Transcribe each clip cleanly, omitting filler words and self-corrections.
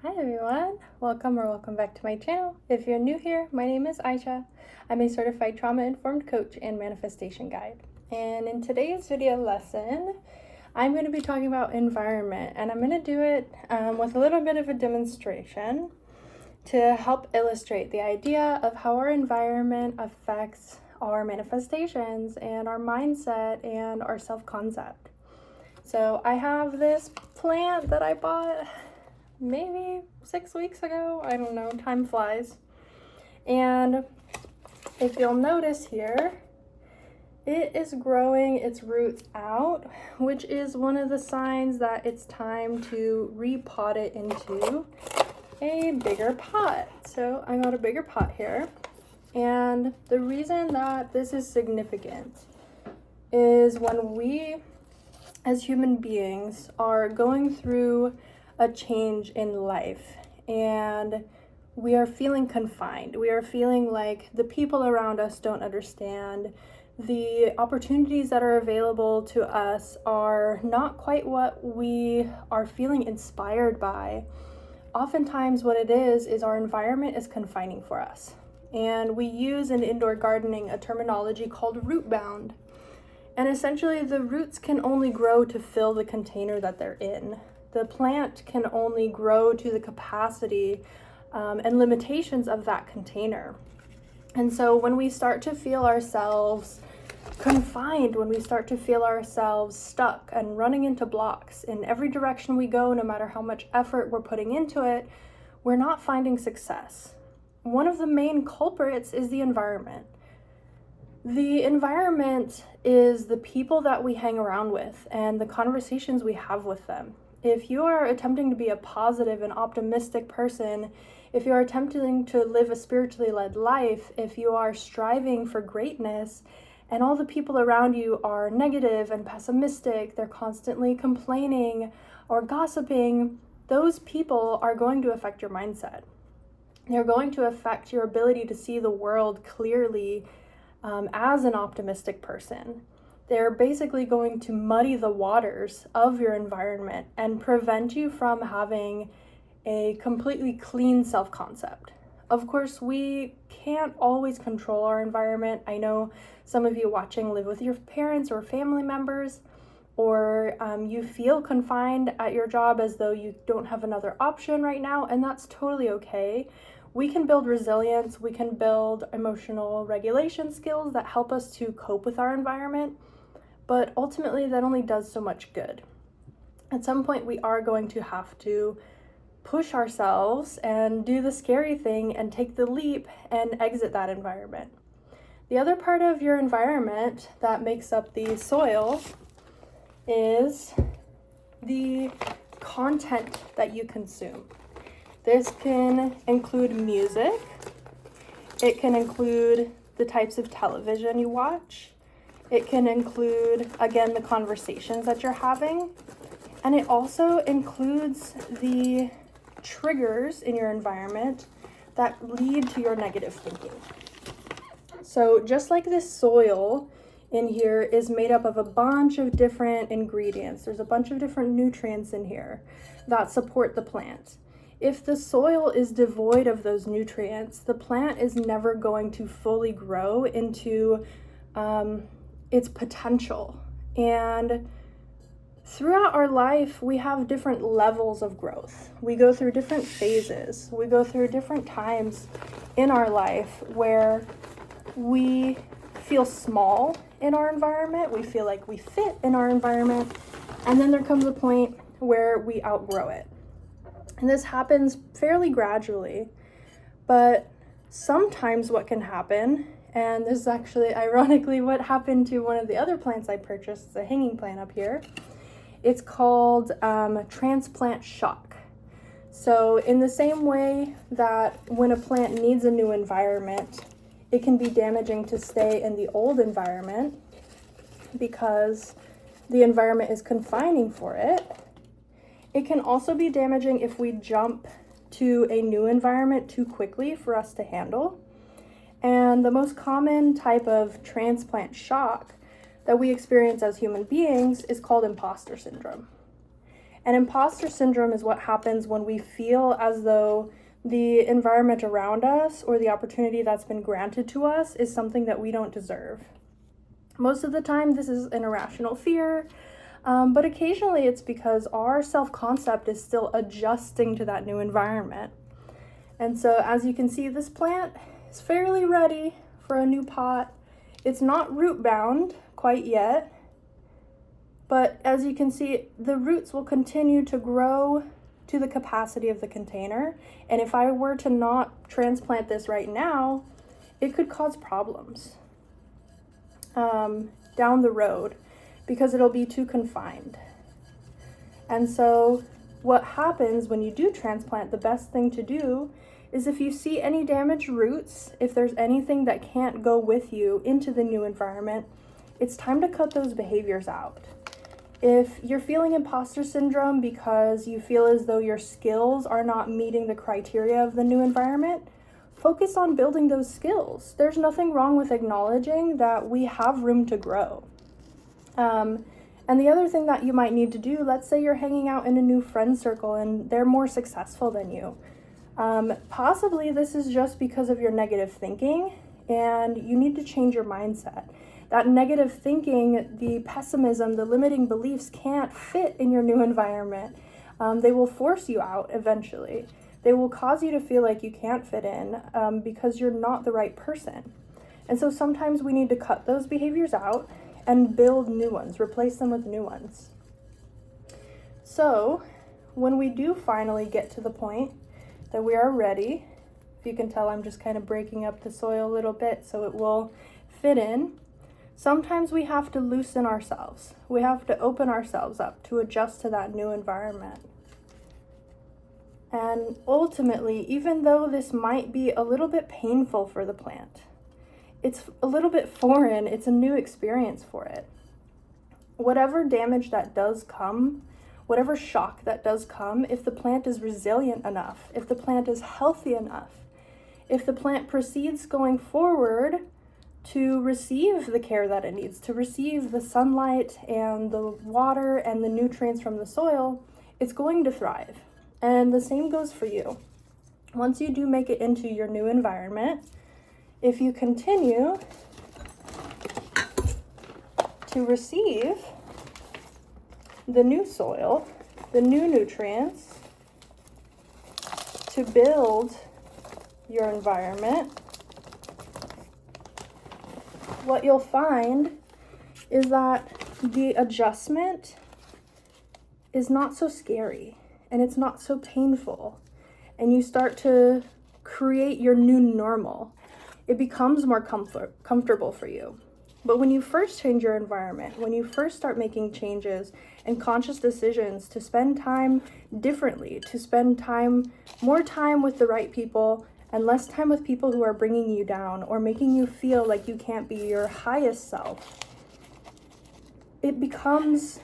Hi everyone, welcome back to my channel. If you're new here, my name is Aisha. I'm a certified trauma-informed coach and manifestation guide. And in today's video lesson, I'm going to be talking about environment, and I'm going to do it with a little bit of a demonstration to help illustrate the idea of how our environment affects our manifestations and our mindset and our self-concept. So I have this plant that I bought maybe 6 weeks ago. I don't know, time flies. And if you'll notice here, it is growing its roots out, which is one of the signs that it's time to repot it into a bigger pot. So I got a bigger pot here. And the reason that this is significant is when we as human beings are going through a change in life and we are feeling confined. We are feeling like the people around us don't understand. The opportunities that are available to us are not quite what we are feeling inspired by. Oftentimes what it is our environment is confining for us. And we use in indoor gardening a terminology called root bound. And essentially the roots can only grow to fill the container that they're in. The plant can only grow to the capacity and limitations of that container. And so when we start to feel ourselves confined, when we start to feel ourselves stuck and running into blocks in every direction we go, no matter how much effort we're putting into it, we're not finding success. One of the main culprits is the environment. The environment is the people that we hang around with and the conversations we have with them. If you are attempting to be a positive and optimistic person, if you are attempting to live a spiritually led life, if you are striving for greatness, and all the people around you are negative and pessimistic, they're constantly complaining or gossiping, those people are going to affect your mindset. They're going to affect your ability to see the world clearly as an optimistic person. They're basically going to muddy the waters of your environment and prevent you from having a completely clean self-concept. Of course, we can't always control our environment. I know some of you watching live with your parents or family members, or you feel confined at your job as though you don't have another option right now, and that's totally okay. We can build resilience, we can build emotional regulation skills that help us to cope with our environment, but ultimately that only does so much good. At some point we are going to have to push ourselves and do the scary thing and take the leap and exit that environment. The other part of your environment that makes up the soil is the content that you consume. This can include music. It can include the types of television you watch. It can include, again, the conversations that you're having. And it also includes the triggers in your environment that lead to your negative thinking. So just like this soil in here is made up of a bunch of different ingredients, there's a bunch of different nutrients in here that support the plant. If the soil is devoid of those nutrients, the plant is never going to fully grow into its potential. And throughout our life, we have different levels of growth. We go through different phases. We go through different times in our life where we feel small in our environment. We feel like we fit in our environment. And then there comes a point where we outgrow it. And this happens fairly gradually, but sometimes what can happen, and this is actually ironically what happened to one of the other plants I purchased, it's a hanging plant up here. It's called transplant shock. So in the same way that when a plant needs a new environment, it can be damaging to stay in the old environment because the environment is confining for it. It can also be damaging if we jump to a new environment too quickly for us to handle. And the most common type of transplant shock that we experience as human beings is called imposter syndrome. And imposter syndrome is what happens when we feel as though the environment around us or the opportunity that's been granted to us is something that we don't deserve. Most of the time, this is an irrational fear, but occasionally it's because our self-concept is still adjusting to that new environment. And so as you can see, this plant is fairly ready for a new pot. It's not root bound quite yet, but as you can see, the roots will continue to grow to the capacity of the container. And if I were to not transplant this right now, it could cause problems down the road because it'll be too confined. And so what happens when you do transplant, the best thing to do is if you see any damaged roots, if there's anything that can't go with you into the new environment, it's time to cut those behaviors out. If you're feeling imposter syndrome because you feel as though your skills are not meeting the criteria of the new environment, focus on building those skills. There's nothing wrong with acknowledging that we have room to grow. And the other thing that you might need to do, let's say you're hanging out in a new friend circle and they're more successful than you. Possibly this is just because of your negative thinking and you need to change your mindset. That negative thinking, the pessimism, the limiting beliefs can't fit in your new environment. They will force you out eventually. They will cause you to feel like you can't fit in because you're not the right person. And so sometimes we need to cut those behaviors out and build new ones, replace them with new ones. So when we do finally get to the point that we are ready, if you can tell, I'm just kind of breaking up the soil a little bit so it will fit in. Sometimes we have to loosen ourselves. We have to open ourselves up to adjust to that new environment. And ultimately, even though this might be a little bit painful for the plant, it's a little bit foreign, it's a new experience for it. Whatever damage that does come, whatever shock that does come, if the plant is resilient enough, if the plant is healthy enough, if the plant proceeds going forward to receive the care that it needs, to receive the sunlight and the water and the nutrients from the soil, it's going to thrive. And the same goes for you. Once you do make it into your new environment, if you continue to receive the new soil, the new nutrients, to build your environment, what you'll find is that the adjustment is not so scary and it's not so painful, and you start to create your new normal. It becomes more comfortable for you. But when you first change your environment, when you first start making changes and conscious decisions to spend time differently, to spend more time with the right people and less time with people who are bringing you down or making you feel like you can't be your highest self, it becomes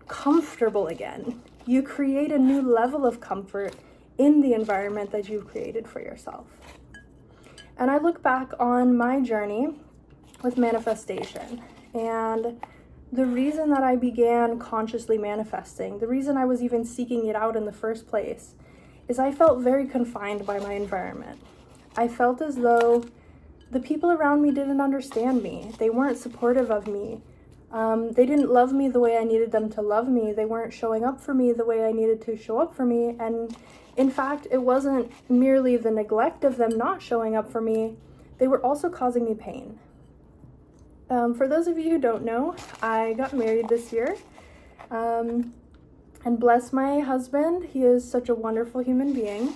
comfortable again. You create a new level of comfort in the environment that you've created for yourself. And I look back on my journey with manifestation, and the reason that I began consciously manifesting, the reason I was even seeking it out in the first place, is I felt very confined by my environment. I felt as though the people around me didn't understand me. They weren't supportive of me. They didn't love me the way I needed them to love me. They weren't showing up for me the way I needed to show up for me. And in fact, it wasn't merely the neglect of them not showing up for me. They were also causing me pain. For those of you who don't know, I got married this year. And bless my husband, he is such a wonderful human being.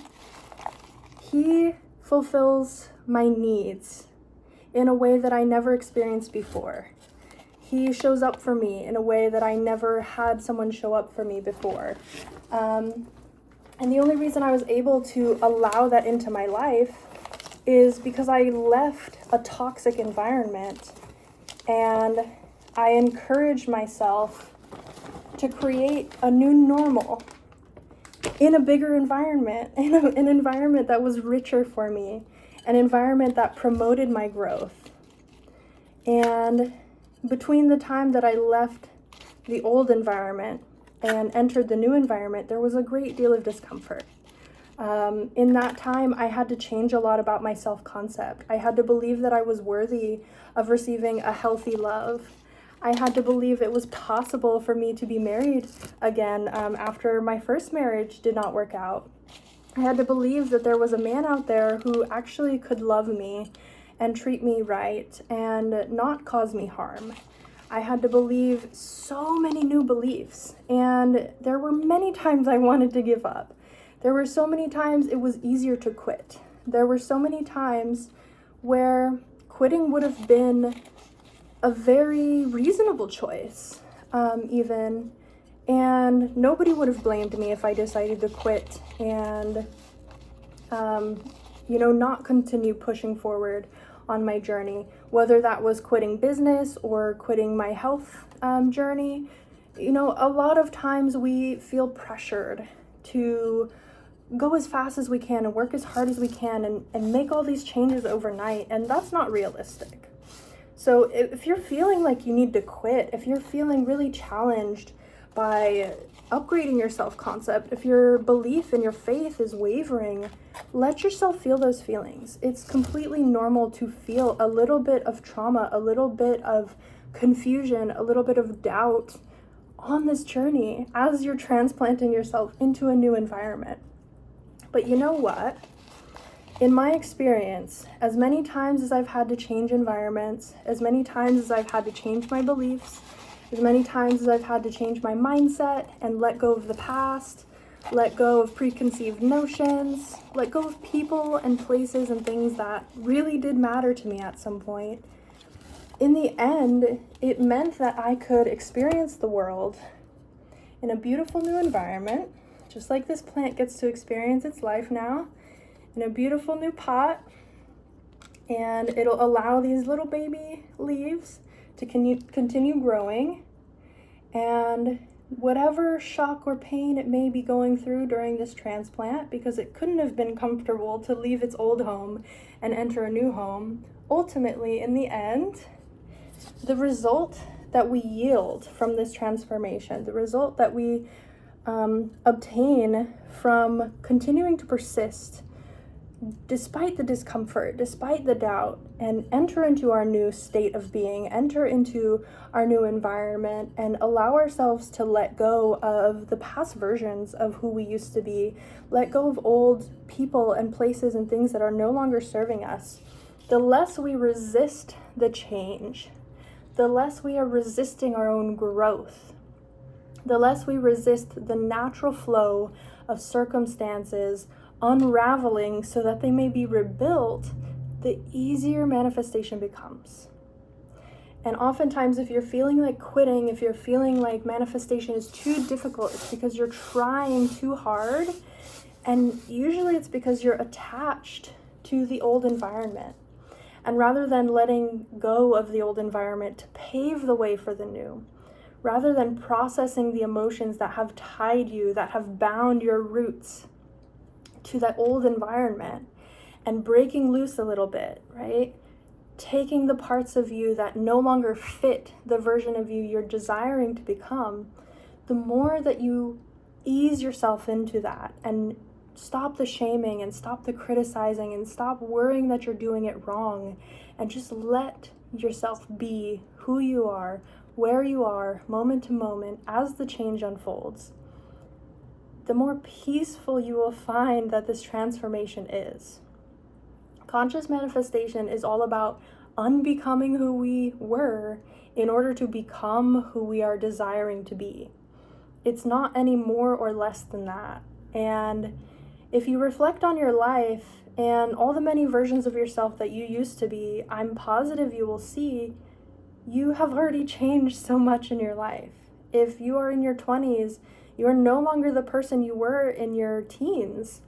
He fulfills my needs in a way that I never experienced before. He shows up for me in a way that I never had someone show up for me before. And the only reason I was able to allow that into my life is because I left a toxic environment and I encouraged myself to create a new normal in a bigger environment, in an environment that was richer for me, an environment that promoted my growth. And between the time that I left the old environment and entered the new environment, there was a great deal of discomfort. In that time, I had to change a lot about my self-concept. I had to believe that I was worthy of receiving a healthy love. I had to believe it was possible for me to be married again after my first marriage did not work out. I had to believe that there was a man out there who actually could love me and treat me right and not cause me harm. I had to believe so many new beliefs, and there were many times I wanted to give up. There were so many times it was easier to quit. There were so many times where quitting would have been a very reasonable choice, even, and nobody would have blamed me if I decided to quit and, not continue pushing forward on my journey, whether that was quitting business or quitting my health journey. A lot of times we feel pressured to go as fast as we can and work as hard as we can and make all these changes overnight, and that's not realistic. So if you're feeling like you need to quit, if you're feeling really challenged by upgrading your self-concept, if your belief and your faith is wavering, let yourself feel those feelings. It's completely normal to feel a little bit of trauma, a little bit of confusion, a little bit of doubt on this journey as you're transplanting yourself into a new environment. But you know what? In my experience, as many times as I've had to change environments, as many times as I've had to change my beliefs, as many times as I've had to change my mindset and let go of the past, let go of preconceived notions, let go of people and places and things that really did matter to me at some point, in the end, it meant that I could experience the world in a beautiful new environment, just like this plant gets to experience its life now, in a beautiful new pot, and it'll allow these little baby leaves to continue growing, and whatever shock or pain it may be going through during this transplant, because it couldn't have been comfortable to leave its old home and enter a new home, ultimately, in the end, the result that we yield from this transformation, the result that we obtain from continuing to persist despite the discomfort, despite the doubt, and enter into our new state of being, enter into our new environment, and allow ourselves to let go of the past versions of who we used to be, let go of old people and places and things that are no longer serving us. The less we resist the change, the less we are resisting our own growth, the less we resist the natural flow of circumstances unraveling so that they may be rebuilt, the easier manifestation becomes. And oftentimes, if you're feeling like quitting, if you're feeling like manifestation is too difficult, it's because you're trying too hard. And usually it's because you're attached to the old environment. And rather than letting go of the old environment to pave the way for the new, rather than processing the emotions that have tied you, that have bound your roots to that old environment, and breaking loose a little bit, right? Taking the parts of you that no longer fit the version of you you're desiring to become, the more that you ease yourself into that and stop the shaming and stop the criticizing and stop worrying that you're doing it wrong, and just let yourself be who you are, where you are, moment to moment, as the change unfolds, the more peaceful you will find that this transformation is. Conscious manifestation is all about unbecoming who we were in order to become who we are desiring to be. It's not any more or less than that. And if you reflect on your life and all the many versions of yourself that you used to be, I'm positive you will see you have already changed so much in your life. If you are in your 20s, you are no longer the person you were in your teens.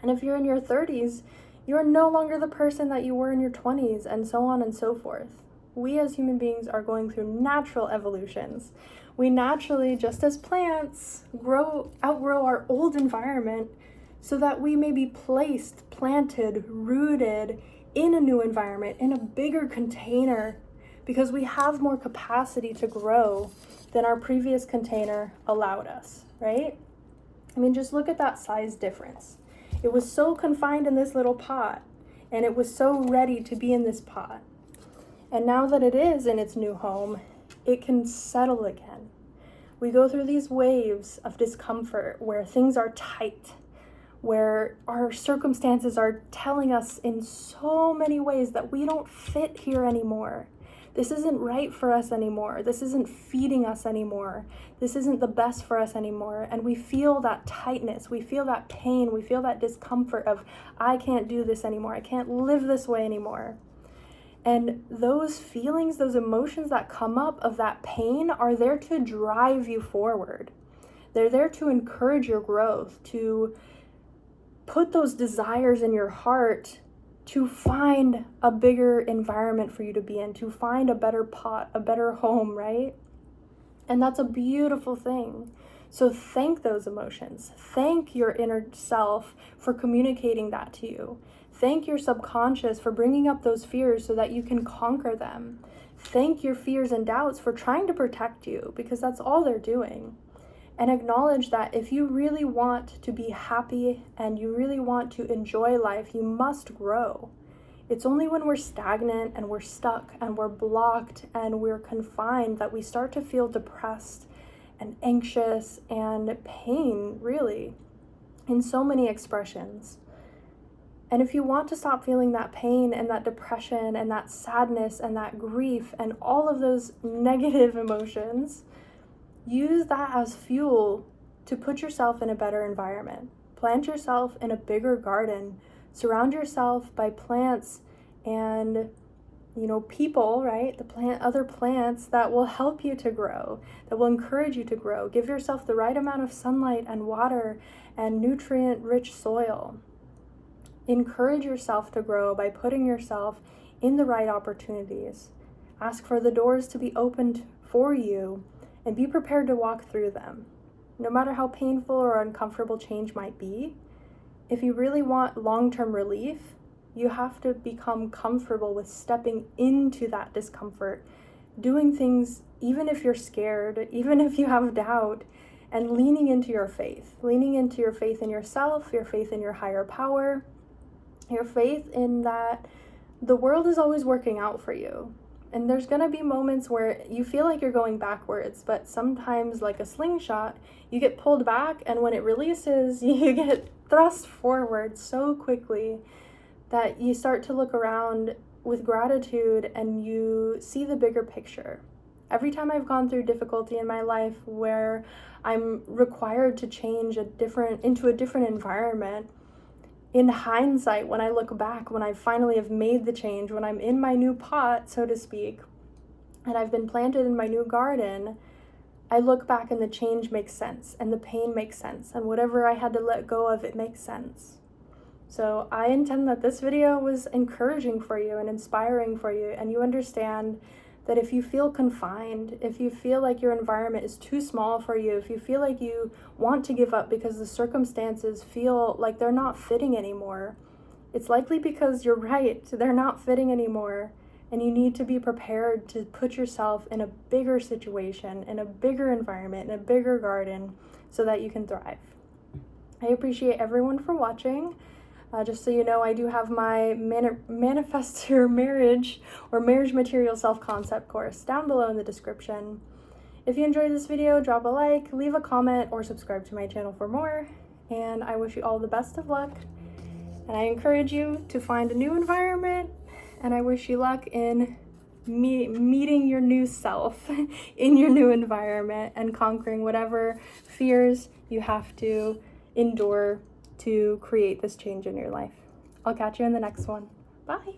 And if you're in your 30s, you are no longer the person that you were in your 20s, and so on and so forth. We as human beings are going through natural evolutions. We naturally, just as plants, outgrow our old environment so that we may be placed, planted, rooted in a new environment, in a bigger container, because we have more capacity to grow than our previous container allowed us, right? I mean, just look at that size difference. It was so confined in this little pot, and it was so ready to be in this pot. And now that it is in its new home, it can settle again. We go through these waves of discomfort where things are tight, where our circumstances are telling us in so many ways that we don't fit here anymore. This isn't right for us anymore. This isn't feeding us anymore. This isn't the best for us anymore. And we feel that tightness. We feel that pain. We feel that discomfort of, I can't do this anymore. I can't live this way anymore. And those feelings, those emotions that come up of that pain are there to drive you forward. They're there to encourage your growth, to put those desires in your heart to find a bigger environment for you to be in, to find a better pot, a better home, right? And that's a beautiful thing. So thank those emotions. Thank your inner self for communicating that to you. Thank your subconscious for bringing up those fears so that you can conquer them. Thank your fears and doubts for trying to protect you, because that's all they're doing. And acknowledge that if you really want to be happy and you really want to enjoy life, you must grow. It's only when we're stagnant and we're stuck and we're blocked and we're confined that we start to feel depressed and anxious and pain, really, in so many expressions. And if you want to stop feeling that pain and that depression and that sadness and that grief and all of those negative emotions, use that as fuel to put yourself in a better environment. Plant yourself in a bigger garden. Surround yourself by plants and, people, right? Other plants that will help you to grow, that will encourage you to grow. Give yourself the right amount of sunlight and water and nutrient-rich soil. Encourage yourself to grow by putting yourself in the right opportunities. Ask for the doors to be opened for you, and be prepared to walk through them. No matter how painful or uncomfortable change might be, if you really want long-term relief, you have to become comfortable with stepping into that discomfort, doing things even if you're scared, even if you have doubt, and leaning into your faith in yourself, your faith in your higher power, your faith in that the world is always working out for you. And there's going to be moments where you feel like you're going backwards, but sometimes, like a slingshot, you get pulled back, and when it releases, you get thrust forward so quickly that you start to look around with gratitude and you see the bigger picture. Every time I've gone through difficulty in my life where I'm required to change into a different environment, in hindsight, when I look back, when I finally have made the change, when I'm in my new pot, so to speak, and I've been planted in my new garden, I look back and the change makes sense, and the pain makes sense, and whatever I had to let go of, it makes sense. So I intend that this video was encouraging for you and inspiring for you, and you understand that if you feel confined, if you feel like your environment is too small for you, if you feel like you want to give up because the circumstances feel like they're not fitting anymore, it's likely because you're right, they're not fitting anymore, and you need to be prepared to put yourself in a bigger situation, in a bigger environment, in a bigger garden, so that you can thrive. I appreciate everyone for watching. Just so you know, I do have my Manifest Your Marriage or Marriage Material Self-Concept course down below in the description. If you enjoyed this video, drop a like, leave a comment, or subscribe to my channel for more. And I wish you all the best of luck. And I encourage you to find a new environment. And I wish you luck in meeting your new self in your new environment and conquering whatever fears you have to endure to create this change in your life. I'll catch you in the next one. Bye.